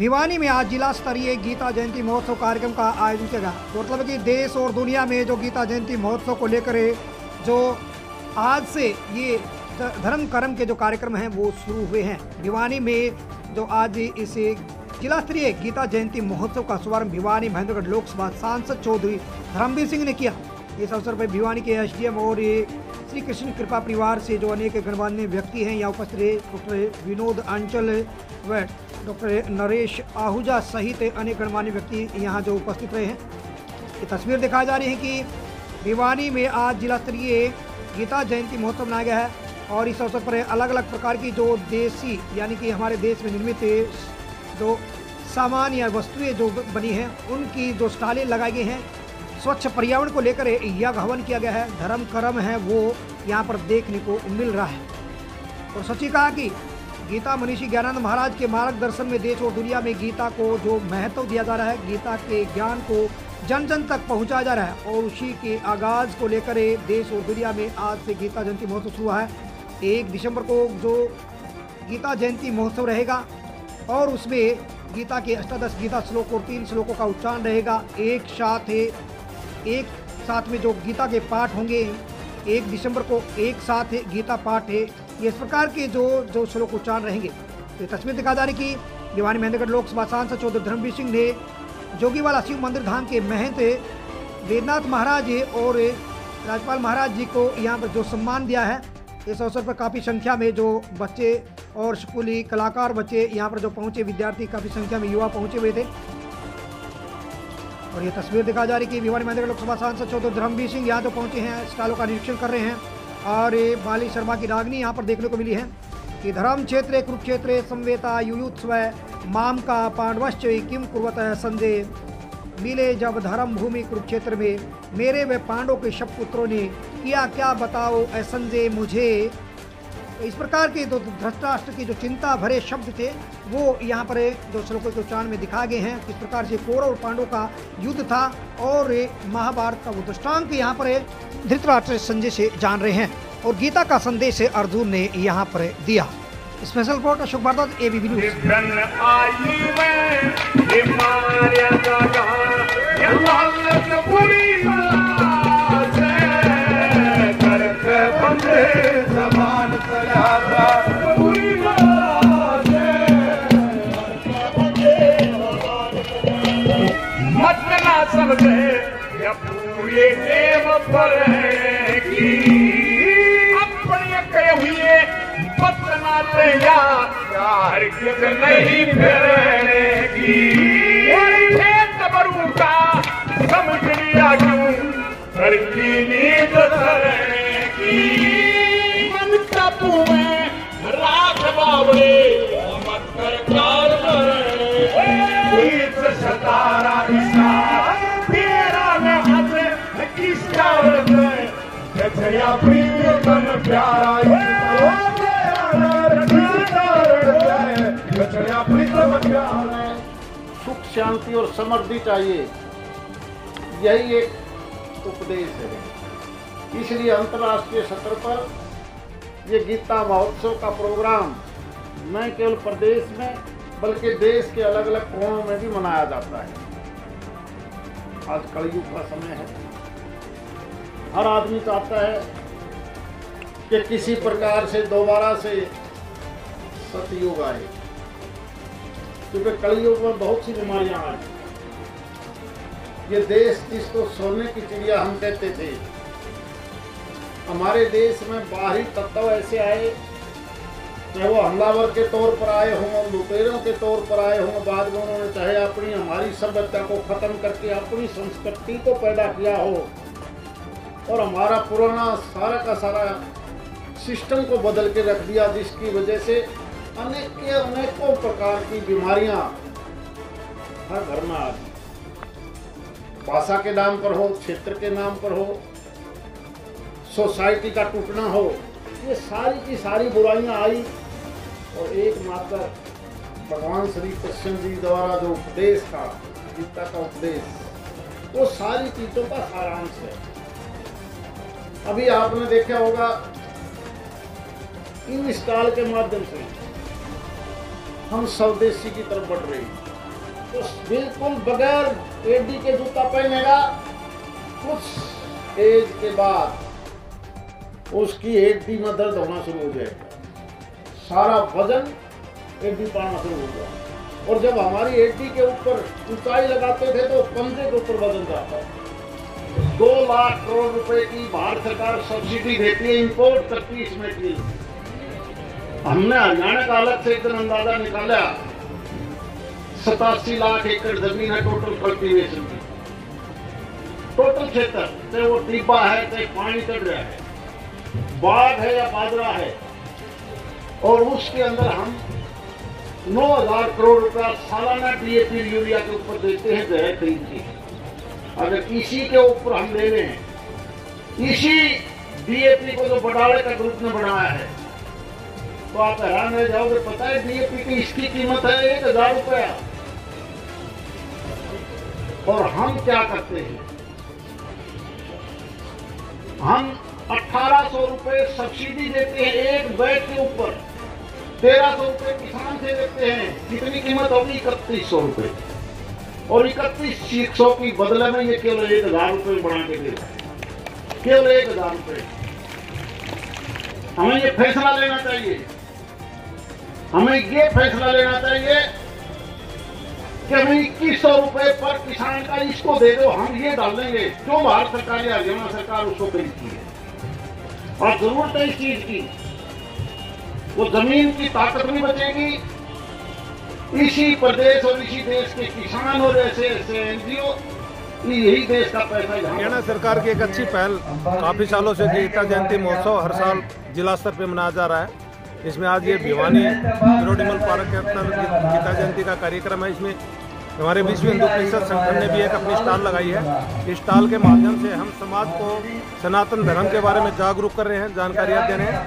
भिवानी में आज जिला स्तरीय गीता जयंती महोत्सव कार्यक्रम का आयोजन किया गया। मतलब कि देश और दुनिया में जो गीता जयंती महोत्सव को लेकर जो आज से ये धर्म कर्म के जो कार्यक्रम हैं वो शुरू हुए हैं। भिवानी में जो आज इस जिला स्तरीय गीता जयंती महोत्सव का शुभारंभ भिवानी महेंद्रगढ़ लोकसभा सांसद चौधरी धर्मवीर सिंह ने किया। इस अवसर पर भिवानी के एसडीएम और श्री कृष्ण कृपा परिवार से जो अनेक गणमान्य व्यक्ति हैं यहाँ उपस्थित रहे। डॉक्टर विनोद अंचल व डॉक्टर नरेश आहूजा सहित अनेक गणमान्य व्यक्ति यहाँ जो उपस्थित रहे हैं। ये तस्वीर दिखाई जा रही है कि भिवानी में आज जिला स्तरीय गीता जयंती महोत्सव मनाया गया है और इस अवसर पर अलग अलग प्रकार की जो देसी यानी कि हमारे देश में निर्मित जो सामान या वस्तुएं जो बनी हैं उनकी जो स्टालें लगाई गई हैं। स्वच्छ पर्यावरण को लेकर यज्ञ हवन किया गया है। धर्म कर्म है वो यहाँ पर देखने को मिल रहा है। और सच ही कहा कि गीता मनीषी ज्ञानानंद महाराज के मार्गदर्शन में देश और दुनिया में गीता को जो महत्व दिया जा रहा है, गीता के ज्ञान को जन जन तक पहुँचाया जा रहा है और उसी के आगाज को लेकर देश और दुनिया में आज से गीता जयंती महोत्सव शुरू हुआ है। 1 दिसंबर को जो गीता जयंती महोत्सव रहेगा और उसमें गीता के अष्टादश गीता श्लोक और 3 श्लोकों का उच्चारण रहेगा। एक साथ में जो गीता के पाठ होंगे 1 दिसंबर को एक साथ गीता पाठ है। ये इस प्रकार के जो श्लोक उच्चारण रहेंगे। तो तस्वीर दिखा जा रही कि भिवानी महेंद्रगढ़ लोकसभा सांसद चौधरी धर्मवीर सिंह ने जोगीवाला शिव मंदिर धाम के महंत वेदनाथ महाराज और राज्यपाल महाराज जी को यहाँ पर जो सम्मान दिया है। इस अवसर पर काफ़ी संख्या में जो बच्चे और स्कूली कलाकार बच्चे यहाँ पर जो पहुँचे, विद्यार्थी काफ़ी संख्या में युवा पहुँचे हुए थे। और ये तस्वीर दिखा जा रही कि भिवानी महेंद्रगढ़ लोकसभा सांसद चौधरी धर्मवीर सिंह यहाँ जो पहुँचे हैं, स्टॉलों का निरीक्षण कर रहे हैं। और बाली शर्मा की रागनी यहाँ पर देखने को मिली है कि धर्म क्षेत्रे कुरुक्षेत्रे संवेता युयुत्स्व माम का पांडवश्च किम कुर्वत संजय। मिले जब धर्म भूमि कुरुक्षेत्र में, मेरे व पांडवों के शब पुत्रों ने किया क्या बताओ ऐ संजय मुझे। इस प्रकार के जो धृतराष्ट्र की जो चिंता भरे शब्द थे वो यहाँ पर जो श्लोकों के उच्चारण में दिखाए गए हैं। किस प्रकार से कौरव और पांडवों का युद्ध था और महाभारत का वो दृष्टांत यहाँ पर धृतराष्ट्र संजय से जान रहे हैं और गीता का संदेश अर्जुन ने यहाँ पर दिया। Special report Ashok Bhardwaj, ABP news. नहीं फेरेगी तबरू का समझ लिया क्यों घर की नींद की मन काबू में रात बावड़े मत कर कार सतारा तेरा न हंस किसका प्रीतम प्यारा सुख शांति और समृद्धि चाहिए, यही एक उपदेश है। इसलिए अंतर्राष्ट्रीय स्तर पर ये गीता महोत्सव का प्रोग्राम न केवल प्रदेश में बल्कि देश के अलग अलग कोणों में भी मनाया जाता है। आज कलयुग का समय है, हर आदमी चाहता है कि किसी प्रकार से दोबारा से सतयुग आए, क्योंकि कलयुग में बहुत सी बीमारियां आई। ये देश जिसको सोने की चिड़िया हम कहते थे, हमारे देश में बाहरी तत्व ऐसे आए, चाहे वो हमलावर के तौर पर आए हों, लुटेरों के तौर पर आए हों, बाद में उन्होंने चाहे अपनी हमारी सभ्यता को खत्म करके अपनी संस्कृति को पैदा किया हो और हमारा पुराना सारा का सारा सिस्टम को बदल के रख दिया, जिसकी वजह से अनेकों प्रकार की बीमारियां हर घर में आ गई। भाषा के नाम पर हो, क्षेत्र के नाम पर हो, सोसाइटी का टूटना हो, ये सारी की सारी बुराइयां आई और एकमात्र भगवान श्री कृष्ण जी द्वारा जो उपदेश था, गीता का उपदेश, वो सारी चीजों का सारांश है। अभी आपने देखा होगा इन स्टॉल के माध्यम से हम स्वदेशी की तरफ बढ़ रहे हैं। तो बिल्कुल बगैर एडी के जूता पहनेगा, कुछ एज के बाद उसकी एडी में दर्द होना शुरू हो जाएगा, सारा वजन एडी पाना शुरू हो गया। और जब हमारी एडी के ऊपर ऊंचाई लगाते थे तो कंधे के ऊपर वजन जाता है। 2 लाख करोड़ रुपए की भारत सरकार सब्सिडी देती है इंपोर्ट करती है इस मेटीरियल। हमने हरियाणा का अलग से एक दिन अंदाजा निकाला, 87 लाख एकड़ जमीन है टोटल कल्टीवेशन की, टोटल क्षेत्र, चाहे वो टिब्बा है, चाहे पानी चढ़ रहा है, बाग है या बाजरा है, और उसके अंदर हम 9,000 करोड़ रुपया सालाना डीएपी यूरिया के ऊपर देते हैं जहर खरीद के। अगर इसी के ऊपर हम ले रहे हैं, इसी डीएपी को जो बडाले का ग्रुप ने बनाया है, तो आप हैरान रह जाओगे। पता है डीएपी की इसकी कीमत है 1,000 रुपया, और हम क्या करते हैं, हम 1,800 रुपए सब्सिडी देते हैं एक बैग के ऊपर, 1,300 रुपए किसान से देते हैं। कितनी कीमत होगी? 3,100 रुपए, और 3,100 की बदले में ये केवल 1,000 रुपए बढ़ा के दे, केवल 1,000 रुपए। हमें ये फैसला लेना चाहिए, हमें ये फैसला लेना चाहिए कि हमें 2,100 रुपए पर किसान का इसको दे दो, हम ये डाल देंगे जो भारत सरकार या हरियाणा सरकार उसको खरीदती है। और जरूरत है इस चीज की, वो जमीन की ताकत नहीं बचेगी। इसी प्रदेश और इसी देश के किसान और ऐसे ऐसे एनजीओ, यही देश का पैसा। हरियाणा सरकार की एक अच्छी पहल, काफी सालों से गीता जयंती महोत्सव हर साल जिला स्तर पर मनाया जा रहा है। इसमें आज ये भिवानी रोडिमल पार्क के अंदर गीता जयंती का कार्यक्रम है। इसमें हमारे विश्व हिंदू परिषद संगठन ने भी एक अपनी स्टॉल लगाई है। इस स्टॉल के माध्यम से हम समाज को सनातन धर्म के बारे में जागरूक कर रहे हैं, जानकारियाँ दे रहे हैं।